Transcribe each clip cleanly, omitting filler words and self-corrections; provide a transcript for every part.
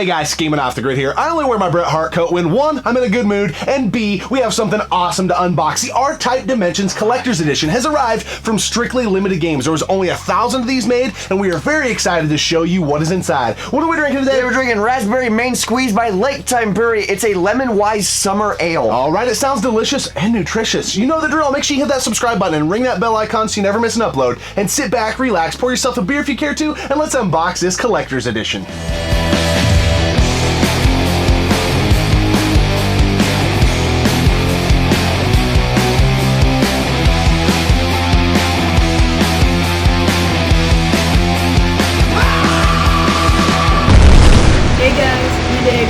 Hey guys, Gaming Off the Grid here. I only wear my Bret Hart coat when 1, I'm in a good mood, and B, we have something awesome to unbox. The R-Type Dimensions Collector's Edition has arrived from Strictly Limited Games. There was only 1,000 of these made, and we are very excited to show you what is inside. What are we drinking today? We're drinking Raspberry Main Squeeze by Lake Time Brewery. It's a lemon wise summer ale. All right, it sounds delicious and nutritious. You know the drill. Make sure you hit that subscribe button and ring that bell icon so you never miss an upload. And sit back, relax, pour yourself a beer if you care to, and let's unbox this Collector's Edition.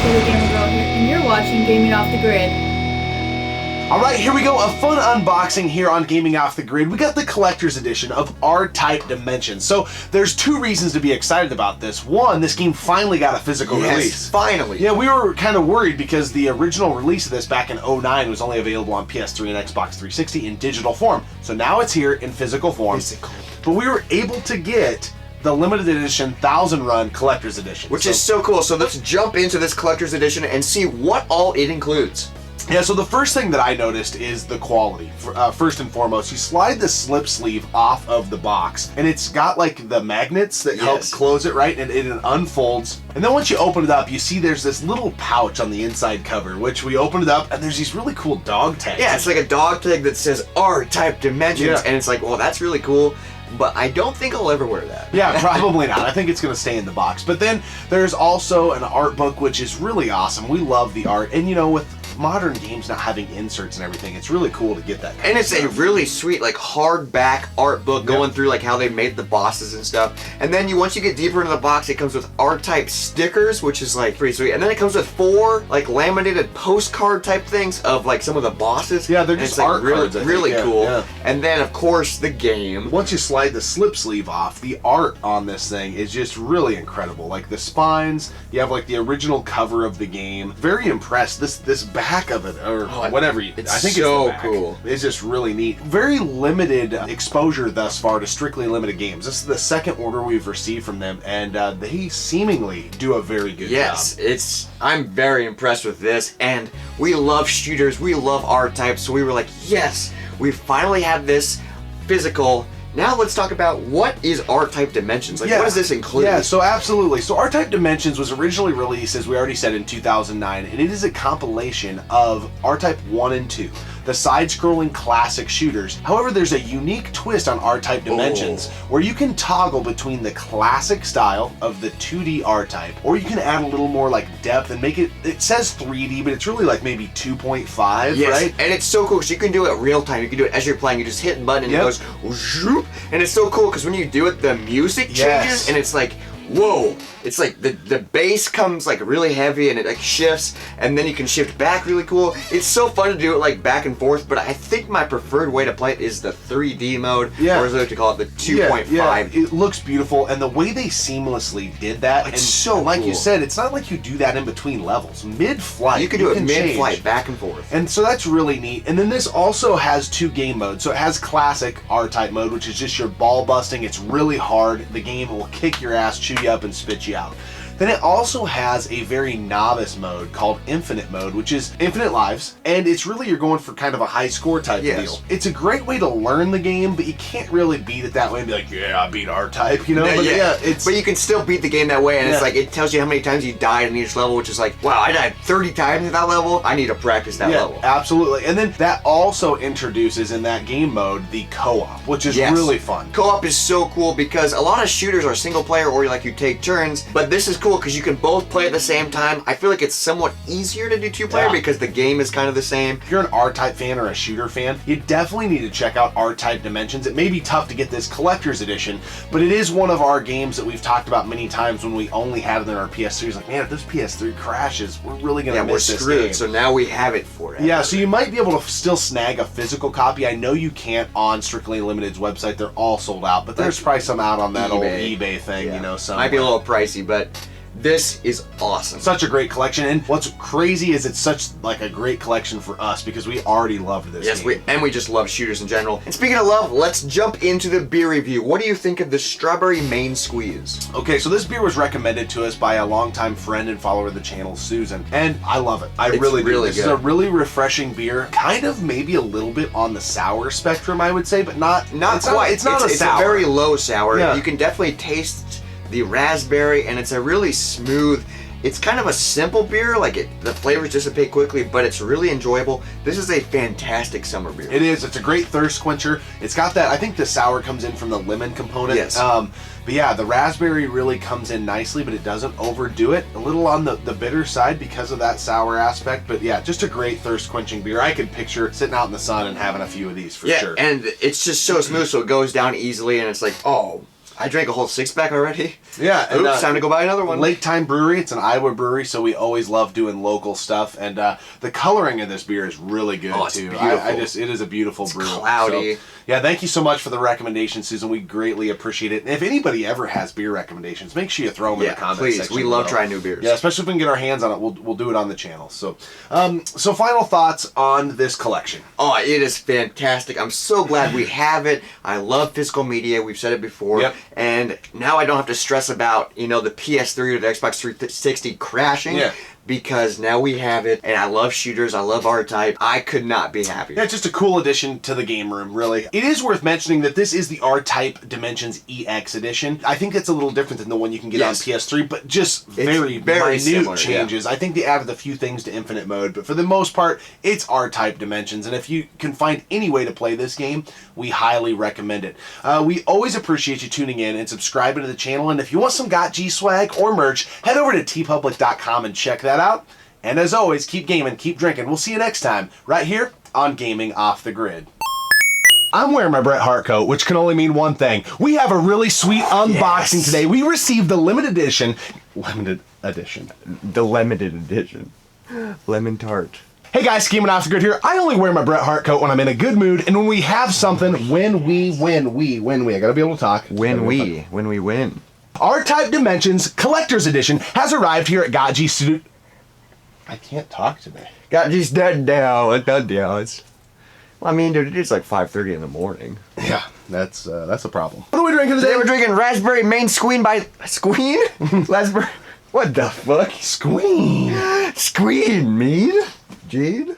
And you're watching Gaming Off the Grid. Alright, here we go, a fun unboxing here on Gaming Off the Grid. We got the Collector's Edition of R-Type Dimensions. So there's two reasons to be excited about this. One, this game finally got a physical release. Finally. Yeah, we were kind of worried because the original release of this back in 2009 was only available on PS3 and Xbox 360 in digital form. So now it's here in physical form. But we were able to get the limited edition 1,000 run collector's edition, which is so cool. So let's jump into this collector's edition and see what all it includes. Yeah, so the first thing that I noticed is the quality. First and foremost, you slide the slip sleeve off of the box, and it's got like the magnets that help close it, right? And it unfolds. And then once you open it up, you see there's this little pouch on the inside cover, which we opened it up, and there's these really cool dog tags. Yeah, it's like a dog tag that says R-Type Dimensions, and it's like, well, that's really cool. But I don't think I'll ever wear that. Yeah, probably not. I think it's going to stay in the box. But then there's also an art book, which is really awesome. We love the art. And you know, with modern games not having inserts and everything, it's really cool to get that. And it's a really sweet, like, hardback art book going through like how they made the bosses and stuff. And then once you get deeper into the box, it comes with R-Type stickers, which is like pretty sweet. And then it comes with 4 like laminated postcard type things of like some of the bosses. Yeah, they're just art cards, I think. Really cool. Yeah. And then of course the game. Once you slide the slip sleeve off, the art on this thing is just really incredible. Like the spines, you have like the original cover of the game. Very impressed. This back of it, or whatever. I think so it's the back. Cool. It's just really neat. Very limited exposure thus far to Strictly Limited Games. This is the second order we've received from them, and they seemingly do a very good job. I'm very impressed with this, and we love shooters, we love R-Type, so we were like, yes, we finally have this physical. Now let's talk about what is R-Type Dimensions. Like, what does this include? Yeah, so absolutely. So R-Type Dimensions was originally released, as we already said, in 2009, and it is a compilation of R-Type 1 and 2, the side-scrolling classic shooters. However, there's a unique twist on R-Type Dimensions, where you can toggle between the classic style of the 2D R-Type, or you can add a little more like depth and make it, it says 3D, but it's really like maybe 2.5, right? And it's so cool because you can do it real time. You can do it as you're playing. You just hit a button and it goes, whoop, and it's so cool because when you do it, the music changes and it's like, whoa, it's like the bass comes like really heavy and it like shifts, and then you can shift back really cool. It's so fun to do it like back and forth, but I think my preferred way to play it is the 3D mode, or as I like to call it, the 2.5. Yeah, it looks beautiful, and the way they seamlessly did that, it's so like cool. You said, it's not like you do that in between levels. Mid-flight, you can do it mid-flight, back and forth. And so that's really neat. And then this also has 2 game modes. So it has classic R-Type mode, which is just your ball busting. It's really hard. The game will kick your ass, chew you up, and spit you out. Then it also has a very novice mode called Infinite Mode, which is infinite lives, and it's really, you're going for kind of a high score type deal. It's a great way to learn the game, but you can't really beat it that way and be like, yeah, I beat R-Type, you know? But you can still beat the game that way, and it's like, it tells you how many times you died in each level, which is like, wow, I died 30 times in that level, I need to practice that level. Absolutely. And then that also introduces in that game mode the co-op, which is really fun. Co-op is so cool because a lot of shooters are single player or like you take turns, but this is cool because you can both play at the same time. I feel like it's somewhat easier to do 2-player because the game is kind of the same. If you're an R-Type fan or a shooter fan, you definitely need to check out R-Type Dimensions. It may be tough to get this collector's edition, but it is one of our games that we've talked about many times when we only had it in our PS3. It's like, man, if this PS3 crashes, we're really going to miss this game. So now we have it for it. Yeah, so you might be able to still snag a physical copy. I know you can't on Strictly Limited's website. They're all sold out, but there's probably some out on that old eBay thing, you know, somewhere. Might be a little pricey, but This is awesome. Such a great collection, and what's crazy is it's such like a great collection for us because we already loved this game. Yes, we just love shooters in general. And speaking of love, let's jump into the beer review. What do you think of the Strawberry Main Squeeze? Okay, so this beer was recommended to us by a longtime friend and follower of the channel, Susan, and I love it. It's really do. This is a really refreshing beer, kind of maybe a little bit on the sour spectrum, I would say, but not quite. It's not a sour. It's a very low sour. Yeah. You can definitely taste the raspberry, and it's a really smooth, it's kind of a simple beer, like the flavors dissipate quickly, but it's really enjoyable. This is a fantastic summer beer. It is. It's a great thirst quencher. It's got that, I think the sour comes in from the lemon component. Yes. But yeah, the raspberry really comes in nicely, but it doesn't overdo it. A little on the bitter side because of that sour aspect, but yeah, just a great thirst quenching beer. I could picture sitting out in the sun and having a few of these for sure. Yeah, and it's just so smooth, so it goes down easily, and it's like, oh, I drank a whole 6-pack already. Yeah. And, oops, time to go buy another one. Lake Time Brewery. It's an Iowa brewery, so we always love doing local stuff. And the coloring of this beer is really good too. It is a beautiful brew. Cloudy. So, yeah, thank you so much for the recommendation, Susan. We greatly appreciate it. And if anybody ever has beer recommendations, make sure you throw them in the comments section. We love trying new beers. Yeah, especially if we can get our hands on it. We'll do it on the channel. So, so final thoughts on this collection. Oh, it is fantastic. I'm so glad we have it. I love physical media. We've said it before. Yep. And now I don't have to stress about, the PS3 or the Xbox 360 crashing. Yeah. Because now we have it, and I love shooters, I love R-Type. I could not be happier. Yeah, it's just a cool addition to the game room, really. It is worth mentioning that this is the R-Type Dimensions EX edition. I think it's a little different than the one you can get on PS3, but just very minute similar, changes. Yeah. I think they added a few things to Infinite Mode, but for the most part, it's R-Type Dimensions, and if you can find any way to play this game, we highly recommend it. We always appreciate you tuning in and subscribing to the channel, and if you want some GotG swag or merch, head over to tpublic.com and check that out. And as always, keep gaming, keep drinking. We'll see you next time, right here on Gaming Off the Grid. I'm wearing my Bret Hart coat, which can only mean one thing. We have a really sweet unboxing today. We received the limited edition. The limited edition. Lemon tart. Hey guys, Gaming Off the Grid here. I only wear my Bret Hart coat when I'm in a good mood, and when we have something, when we win. I gotta be able to talk. When we win. R-Type Dimensions Collector's Edition has arrived here at GotG Studio. I can't talk today. GotG's dead now. Well, I mean, dude, it's like 5:30 in the morning. Yeah, that's a problem. What are we drinking today? Today we're drinking Raspberry Main Squeen by... Squeen? Raspberry... What the fuck? Squeen. Squeen, mean? Jade?